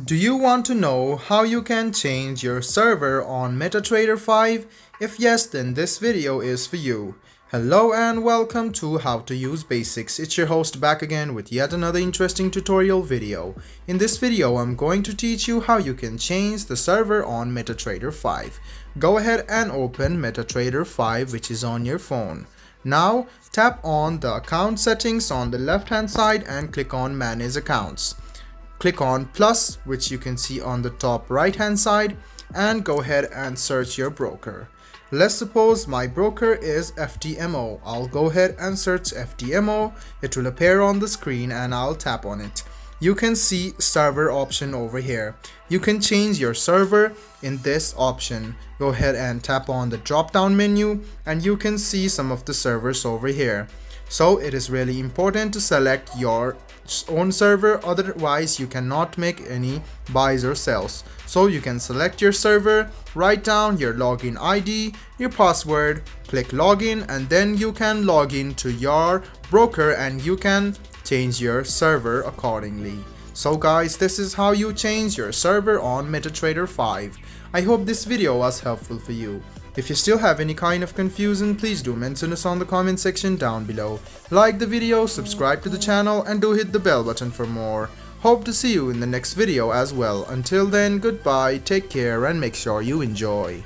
Do you want to know how you can change your server on MetaTrader 5? If yes, then this video is for you. Hello and welcome to How to Use Basics. It's your host back again with yet another interesting tutorial video. In this video, I'm going to teach you how you can change the server on MetaTrader 5. Go ahead and open MetaTrader 5, which is on your phone. Now tap on the account settings on the left hand side and click on Manage Accounts. Click on plus, which you can see on the top right hand side, and go ahead and search your broker. Let's suppose my broker is FTMO. I'll go ahead and search FTMO. It will appear on the screen and I'll tap on it. You can see server option over here. You can change your server in this option. Go ahead and tap on the drop down menu and you can see some of the servers over here. So it is really important to select your own server, otherwise you cannot make any buys or sells. So you can select your server, write down your login ID, your password, click login, and then you can log in to your broker and you can change your server accordingly. So guys, this is how you change your server on MetaTrader 5. I hope this video was helpful for you. If you still have any kind of confusion, please do mention us on the comment section down below. Like the video, subscribe to the channel, and do hit the bell button for more. Hope to see you in the next video as well. Until then, goodbye, take care, and make sure you enjoy.